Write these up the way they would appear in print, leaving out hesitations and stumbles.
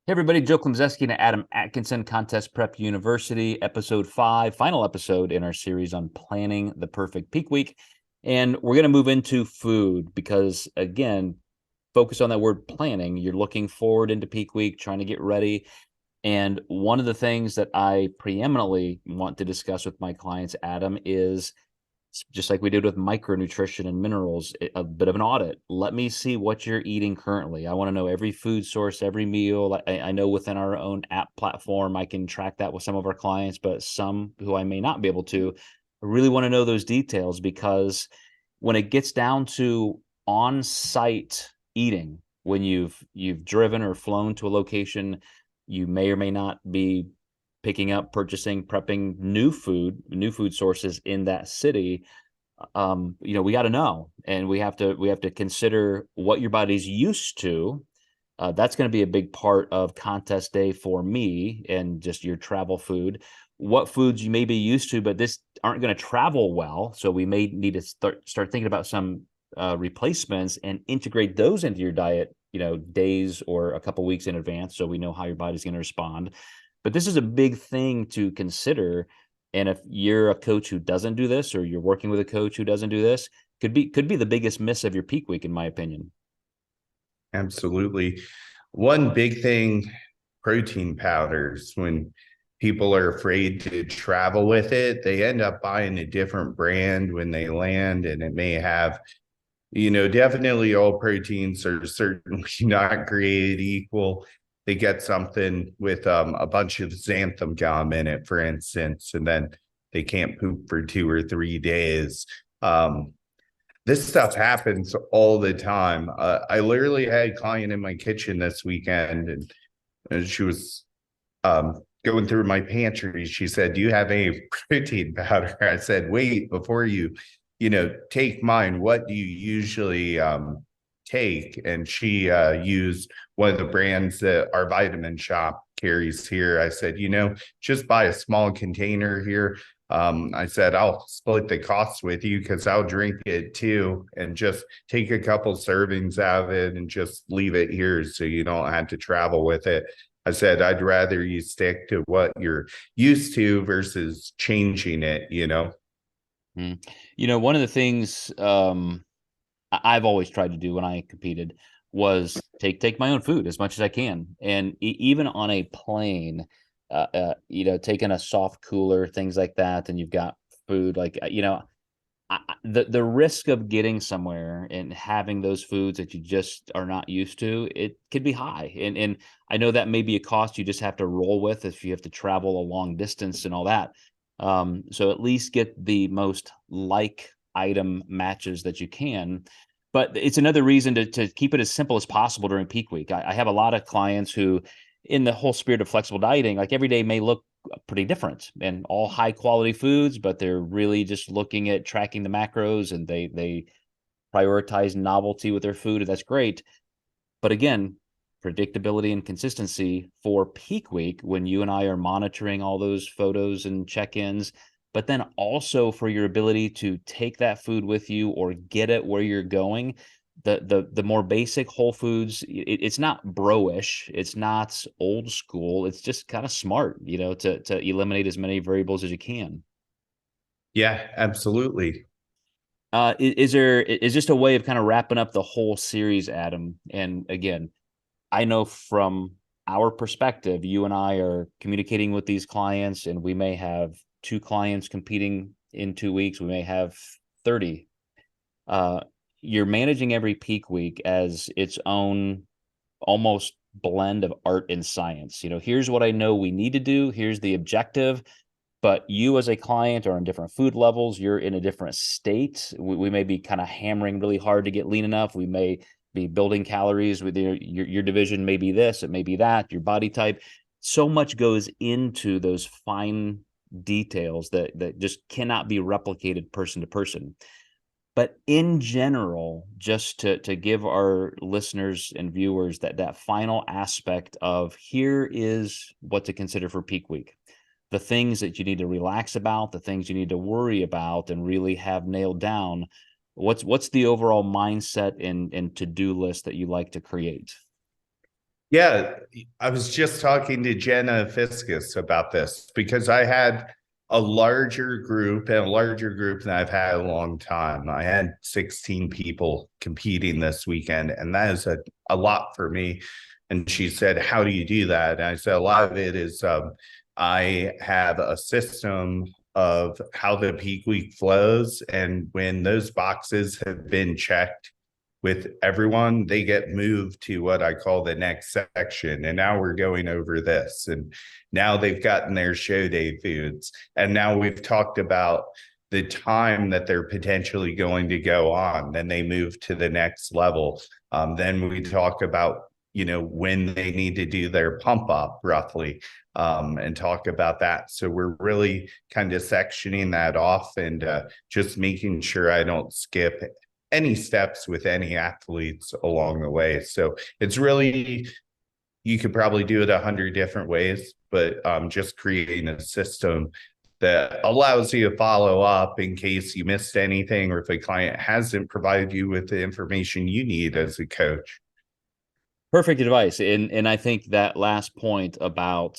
Hey everybody, Joe Klemczewski and Adam Atkinson, Contest Prep University, episode 5, final episode in our series on planning the perfect peak week. And we're going to move into food because, again, focus on that word planning. You're looking forward into peak week, trying to get ready. And one of the things that I preeminently want to discuss with my clients, Adam, is just like we did with micronutrition and minerals, a bit of an audit. Let me see what you're eating currently. I want to know every food source, every meal. I know within our own app platform, I can track that with some of our clients, but some who I may not be able to, I really want to know those details because when it gets down to on-site eating, when you've driven or flown to a location, you may or may not be picking up, purchasing, prepping new food sources in that city. We got to know, and we have to consider what your body's used to. That's going to be a big part of contest day for me and just your travel food. What foods you may be used to, but this aren't going to travel well. So we may need to start thinking about some replacements and integrate those into your diet, days or a couple weeks in advance, so we know how your body's going to respond. But this is a big thing to consider. And if you're a coach who doesn't do this, or you're working with a coach who doesn't do this, could be the biggest miss of your peak week, in my opinion. Absolutely. One big thing, protein powders. When people are afraid to travel with it, they end up buying a different brand when they land, and it may have, definitely all proteins are certainly not created equal. They get something with a bunch of xanthan gum in it, for instance, and then they can't poop for 2 or 3 days. Um, this stuff happens all the time. I literally had a client in my kitchen this weekend, and she was going through my pantry. She said, "Do you have any protein powder?" I said, "Wait, before you take mine, what do you usually take?" And she used one of the brands that our vitamin shop carries here. I said, just buy a small container here. I said, I'll split the costs with you because I'll drink it too, and just take a couple servings out of it and just leave it here so you don't have to travel with it. I said, I'd rather you stick to what you're used to versus changing it. Mm. One of the things I've always tried to do when I competed was take my own food as much as I can, and even on a plane, taking a soft cooler, things like that, and you've got food like the risk of getting somewhere and having those foods that you just are not used to, it could be high, and I know that may be a cost you just have to roll with if you have to travel a long distance and all that. So at least get the most like item matches that you can. But it's another reason to keep it as simple as possible during peak week. I have a lot of clients who, in the whole spirit of flexible dieting, like every day may look pretty different and all high quality foods, but they're really just looking at tracking the macros, and they prioritize novelty with their food, and that's great. But again, predictability and consistency for peak week, when you and I are monitoring all those photos and check-ins, but then also for your ability to take that food with you or get it where you're going. The more basic whole foods, it's not bro-ish, it's not old school, it's just kind of smart, to eliminate as many variables as you can. Yeah, absolutely. Is just a way of kind of wrapping up the whole series, Adam. And again, I know from our perspective, you and I are communicating with these clients, and we may have two clients competing in 2 weeks. We may have 30. Uh, you're managing every peak week as its own almost blend of art and science. Here's what I know we need to do. Here's the objective. But you as a client are on different food levels. You're in a different state. We may be kind of hammering really hard to get lean enough. We may be building calories with your division, may be this, it may be that, your body type. So much goes into those fine details that just cannot be replicated person to person. But in general, just to give our listeners and viewers that final aspect of, here is what to consider for peak week, the things that you need to relax about, the things you need to worry about and really have nailed down. What's the overall mindset and to-do list that you like to create? Yeah, I was just talking to Jenna Fiscus about this because I had a larger group and a larger group than I've had a long time. I had 16 people competing this weekend, and that is a lot for me. And she said, "How do you do that?" And I said, "A lot of it is I have a system of how the peak week flows. And when those boxes have been checked with everyone, they get moved to what I call the next section. And now we're going over this. And now they've gotten their show day foods. And now we've talked about the time that they're potentially going to go on. Then they move to the next level. Then we talk about, when they need to do their pump up roughly, and talk about that. So we're really kind of sectioning that off and just making sure I don't skip any steps with any athletes along the way. So it's really, you could probably do it 100 different ways, but just creating a system that allows you to follow up in case you missed anything or if a client hasn't provided you with the information you need as a coach. Perfect advice. And I think that last point about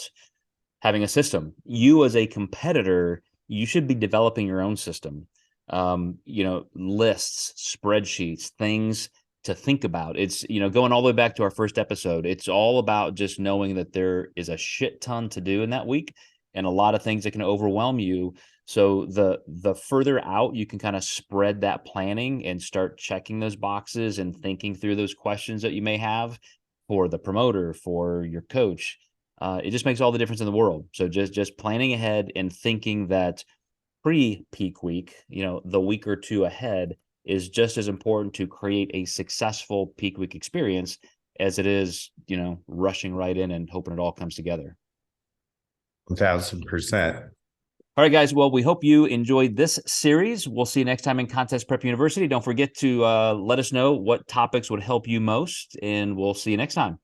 having a system, you as a competitor, you should be developing your own system. Lists, spreadsheets, things to think about. It's, going all the way back to our first episode, it's all about just knowing that there is a shit ton to do in that week and a lot of things that can overwhelm you. So the further out you can kind of spread that planning and start checking those boxes and thinking through those questions that you may have for the promoter, for your coach, it just makes all the difference in the world. So just planning ahead and thinking that pre-peak week, the week or two ahead is just as important to create a successful peak week experience as it is, rushing right in and hoping it all comes together. 1,000%. All right, guys. Well, we hope you enjoyed this series. We'll see you next time in Contest Prep University. Don't forget to let us know what topics would help you most, and we'll see you next time.